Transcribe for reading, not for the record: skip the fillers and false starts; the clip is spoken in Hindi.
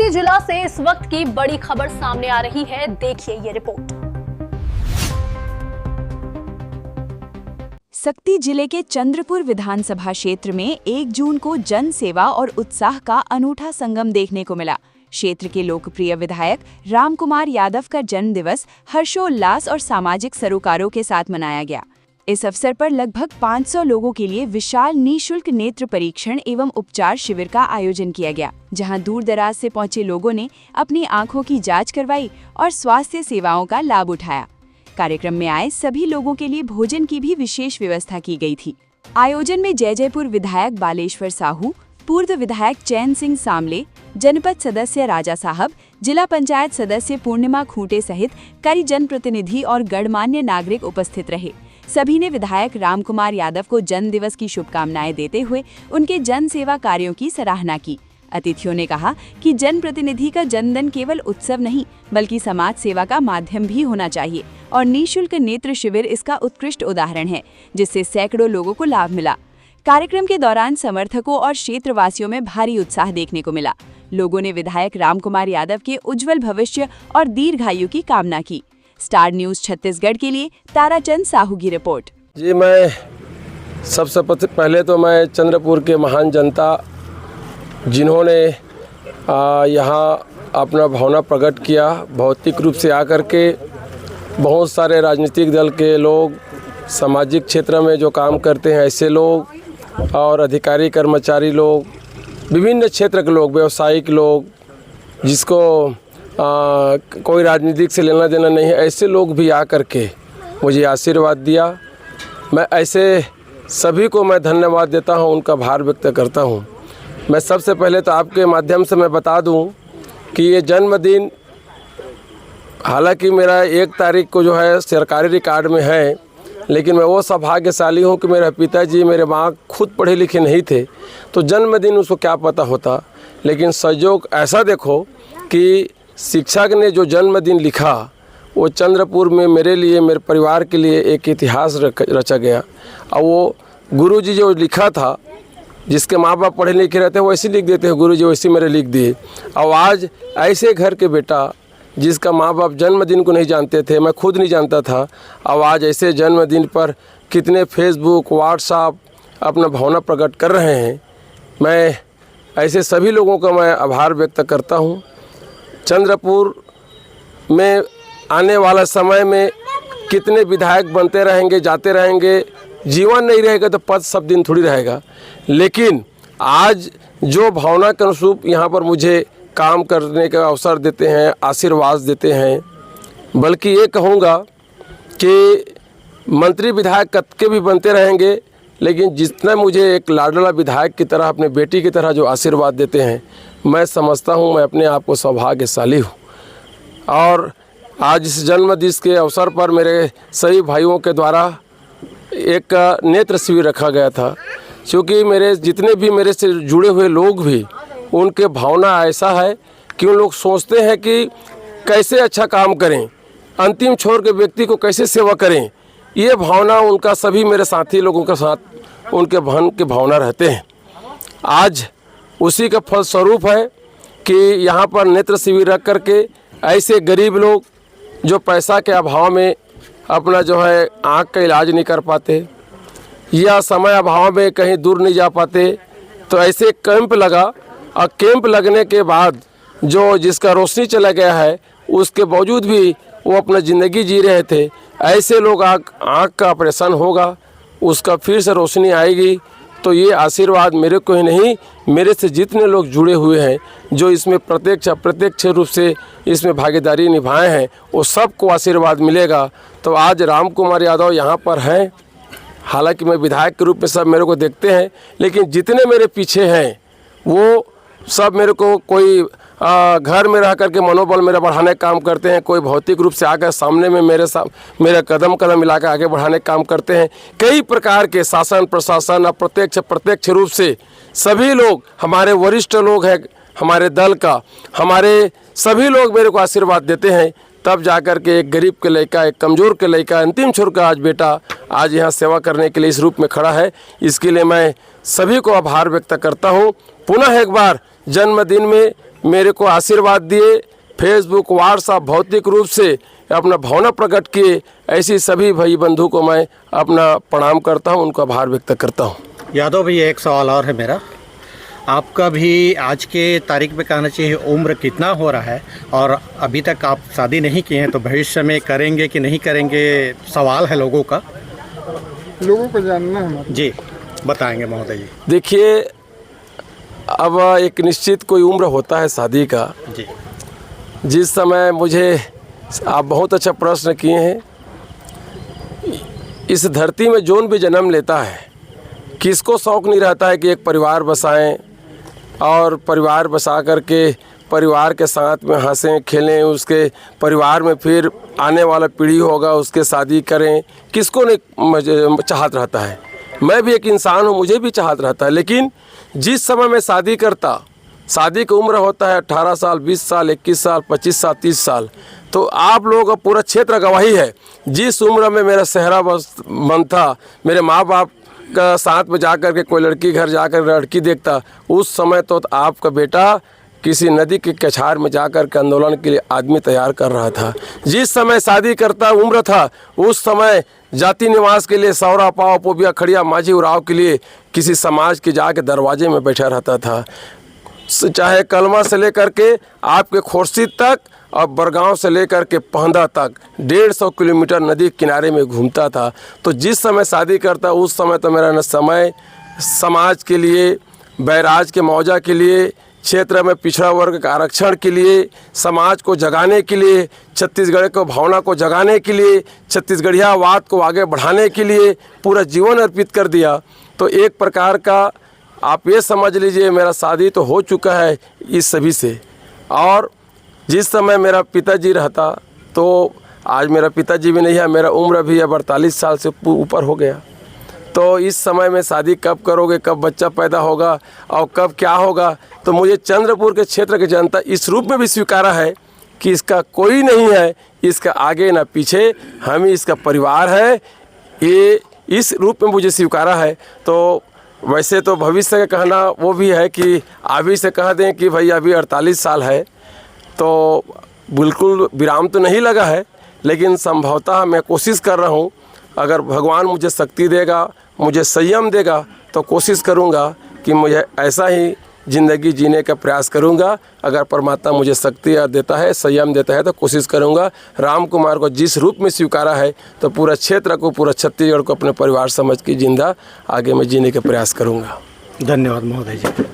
शक्ति जिला से इस वक्त की बड़ी खबर सामने आ रही है, देखिए ये रिपोर्ट। शक्ति जिले के चंद्रपुर विधानसभा क्षेत्र में 1 जून को जन सेवा और उत्साह का अनूठा संगम देखने को मिला। क्षेत्र के लोकप्रिय विधायक रामकुमार यादव का जन्म दिवस हर्षोल्लास और सामाजिक सरोकारों के साथ मनाया गया। इस अवसर पर लगभग 500 लोगों के लिए विशाल निःशुल्क नेत्र परीक्षण एवं उपचार शिविर का आयोजन किया गया, जहां दूर दराज से पहुंचे लोगों ने अपनी आंखों की जांच करवाई और स्वास्थ्य सेवाओं का लाभ उठाया। कार्यक्रम में आए सभी लोगों के लिए भोजन की भी विशेष व्यवस्था की गई थी। आयोजन में जयजयपुर विधायक बालेश्वर साहू, पूर्व विधायक चैन सिंह सामले, जनपद सदस्य राजा साहब, जिला पंचायत सदस्य पूर्णिमा खूंटे सहित कई जनप्रतिनिधि और गणमान्य नागरिक उपस्थित रहे। सभी ने विधायक रामकुमार यादव को जन्म दिवस की शुभकामनाएं देते हुए उनके जन सेवा कार्यों की सराहना की। अतिथियों ने कहा कि जनप्रतिनिधि का जनधन केवल उत्सव नहीं बल्कि समाज सेवा का माध्यम भी होना चाहिए और निःशुल्क नेत्र शिविर इसका उत्कृष्ट उदाहरण है, जिससे सैकड़ों लोगों को लाभ मिला। कार्यक्रम के दौरान समर्थकों और क्षेत्रवासियों में भारी उत्साह देखने को मिला। लोगों ने विधायक रामकुमार यादव के उज्जवल भविष्य और दीर्घायु की कामना की। स्टार न्यूज़ छत्तीसगढ़ के लिए ताराचंद साहू की रिपोर्ट। जी, मैं सबसे पहले तो मैं चंद्रपुर के महान जनता जिन्होंने यहाँ अपना भावना प्रकट किया, भौतिक रूप से आकर के बहुत सारे राजनीतिक दल के लोग, सामाजिक क्षेत्र में जो काम करते हैं ऐसे लोग और अधिकारी कर्मचारी लोग, विभिन्न क्षेत्र के लोग, व्यवसायिक लोग, जिसको कोई राजनीतिक से लेना देना नहीं है, ऐसे लोग भी आकर के मुझे आशीर्वाद दिया। मैं ऐसे सभी को मैं धन्यवाद देता हूं, उनका आभार व्यक्त करता हूं। मैं सबसे पहले तो आपके माध्यम से मैं बता दूं कि ये जन्मदिन हालांकि मेरा 1 तारीख को जो है सरकारी रिकॉर्ड में है, लेकिन मैं वो सौभाग्यशाली हूँ कि मेरे पिताजी, मेरे माँ खुद पढ़े लिखे नहीं थे, तो जन्मदिन उसको क्या पता होता। लेकिन संयोग ऐसा देखो कि शिक्षक ने जो जन्मदिन लिखा वो चंद्रपुर में मेरे लिए, मेरे परिवार के लिए एक इतिहास रचा गया। और वो गुरुजी जो लिखा था, जिसके माँ बाप पढ़े लिखे रहते हैं वैसे लिख देते हैं, गुरुजी वैसे मेरे लिख दिए। और आज ऐसे घर के बेटा जिसका माँ बाप जन्मदिन को नहीं जानते थे, मैं खुद नहीं जानता था, और आज ऐसे जन्मदिन पर कितने फेसबुक, व्हाट्सएप अपना भावना प्रकट कर रहे हैं। मैं ऐसे सभी लोगों का मैं आभार व्यक्त करता हूँ। चंद्रपुर में आने वाला समय में कितने विधायक बनते रहेंगे, जाते रहेंगे, जीवन नहीं रहेगा तो पद सब दिन थोड़ी रहेगा। लेकिन आज जो भावना के अनुरूप यहाँ पर मुझे काम करने का अवसर देते हैं, आशीर्वाद देते हैं, बल्कि ये कहूँगा कि मंत्री विधायक कद के भी बनते रहेंगे, लेकिन जितना मुझे एक लाडला विधायक की तरह, अपने बेटी की तरह जो आशीर्वाद देते हैं, मैं समझता हूँ मैं अपने आप को सौभाग्यशाली हूँ। और आज इस जन्मदिन के अवसर पर मेरे सभी भाइयों के द्वारा एक नेत्र शिविर रखा गया था, क्योंकि मेरे जितने भी मेरे से जुड़े हुए लोग भी, उनके भावना ऐसा है कि उन लोग सोचते हैं कि कैसे अच्छा काम करें, अंतिम छोर के व्यक्ति को कैसे सेवा करें। ये भावना उनका सभी मेरे साथी लोगों के साथ उनके बहन के भावना रहते हैं। आज उसी का फलस्वरूप है कि यहाँ पर नेत्र शिविर रख करके ऐसे गरीब लोग जो पैसा के अभाव में अपना जो है आँख का इलाज नहीं कर पाते या समय अभाव में कहीं दूर नहीं जा पाते, तो ऐसे कैंप लगा, और कैंप लगने के बाद जो जिसका रोशनी चला गया है उसके बावजूद भी वो अपना ज़िंदगी जी रहे थे, ऐसे लोग आँख का ऑपरेशन होगा, उसका फिर से रोशनी आएगी। तो ये आशीर्वाद मेरे को ही नहीं, मेरे से जितने लोग जुड़े हुए हैं, जो इसमें प्रत्यक्ष अप्रत्यक्ष रूप से इसमें भागीदारी निभाए हैं, वो सबको आशीर्वाद मिलेगा। तो आज रामकुमार यादव यहाँ पर हैं, हालांकि मैं विधायक के रूप में सब मेरे को देखते हैं, लेकिन जितने मेरे पीछे हैं वो सब मेरे को कोई घर में रह करके मनोबल मेरा बढ़ाने का काम करते हैं, कोई भौतिक रूप से आकर सामने में मेरे कदम मिलाकर आगे बढ़ाने का काम करते हैं। कई प्रकार के शासन प्रशासन अप्रत्यक्ष रूप से सभी लोग, हमारे वरिष्ठ लोग हैं हमारे दल का, हमारे सभी लोग मेरे को आशीर्वाद देते हैं। तब जाकर के एक गरीब के लड़का, एक कमज़ोर के लड़का, अंतिम छोर का आज बेटा आज यहाँ सेवा करने के लिए इस रूप में खड़ा है। इसके लिए मैं सभी को आभार व्यक्त करता हूँ। पुनः एक बार जन्मदिन में मेरे को आशीर्वाद दिए, फेसबुक, व्हाट्सएप, भौतिक रूप से अपना भावना प्रकट किए, ऐसी सभी भाई बंधु को मैं अपना प्रणाम करता हूँ, उनका आभार व्यक्त करता हूँ। यादव भैया, एक सवाल और है मेरा, आपका भी आज के तारीख में कहना चाहिए उम्र कितना हो रहा है, और अभी तक आप शादी नहीं किए हैं, तो भविष्य में करेंगे कि नहीं करेंगे, सवाल है लोगों का, लोगों को जानना है। जी बताएंगे महोदय जी। देखिए, अब एक निश्चित कोई उम्र होता है शादी का। जी, जिस समय मुझे, आप बहुत अच्छा प्रश्न किए हैं, इस धरती में जोन भी जन्म लेता है, किसको शौक़ नहीं रहता है कि एक परिवार बसाएं और परिवार बसा करके परिवार के साथ में हंसें खेलें, उसके परिवार में फिर आने वाला पीढ़ी होगा उसके शादी करें, किसको नहीं चाहत रहता है। मैं भी एक इंसान हूँ, मुझे भी चाहत रहता है, लेकिन जिस समय मैं शादी करता, शादी की उम्र होता है 18 साल, 20 साल, 21 साल, 25 साल, 30 साल, तो आप लोगों का पूरा क्षेत्र गवाही है। जिस उम्र में मेरा सेहरा मन था, मेरे माँ बाप का साथ में जा कर के कोई लड़की घर जाकर लड़की देखता, उस समय तो आपका बेटा किसी नदी के कछार में जाकर के आंदोलन के लिए आदमी तैयार कर रहा था। जिस समय शादी करता उम्र था, उस समय जाति निवास के लिए सौरा पाव पोबिया खड़िया माझी उराव के लिए किसी समाज के जाके दरवाजे में बैठा रहता था। चाहे कलमा से लेकर के आपके खोरसी तक और बरगांव से लेकर के पहंदा तक 150 किलोमीटर नदी किनारे में घूमता था। तो जिस समय शादी करता, उस समय तो मेरा न समय समाज के लिए, बैराज के मौजा के लिए, क्षेत्र में पिछड़ा वर्ग का आरक्षण के लिए, समाज को जगाने के लिए, छत्तीसगढ़ को भावना को जगाने के लिए, छत्तीसगढ़ियावाद को आगे बढ़ाने के लिए पूरा जीवन अर्पित कर दिया। तो एक प्रकार का आप ये समझ लीजिए, मेरा शादी तो हो चुका है इस सभी से। और जिस समय मेरा पिताजी रहता, तो आज मेरा पिताजी भी नहीं है, मेरा उम्र भी अब 48 साल से ऊपर हो गया। तो इस समय में शादी कब करोगे, कब बच्चा पैदा होगा और कब क्या होगा। तो मुझे चंद्रपुर के क्षेत्र की जनता इस रूप में भी स्वीकारा है कि इसका कोई नहीं है, इसका आगे ना पीछे, हम ही इसका परिवार है, ये इस रूप में मुझे स्वीकारा है। तो वैसे तो भविष्य का कहना वो भी है कि अभी से कह दें कि भाई अभी 48 साल है, तो बिल्कुल विराम तो नहीं लगा है, लेकिन संभवतः मैं कोशिश कर रहा हूँ, अगर भगवान मुझे शक्ति देगा, मुझे संयम देगा, तो कोशिश करूँगा कि मुझे ऐसा ही ज़िंदगी जीने का प्रयास करूँगा। अगर परमात्मा मुझे शक्ति देता है, संयम देता है, तो कोशिश करूँगा। राम कुमार को जिस रूप में स्वीकारा है, तो पूरा क्षेत्र को, पूरा छत्तीसगढ़ को अपने परिवार समझ के जिंदा आगे मैं जीने का प्रयास करूँगा। धन्यवाद महोदय जी।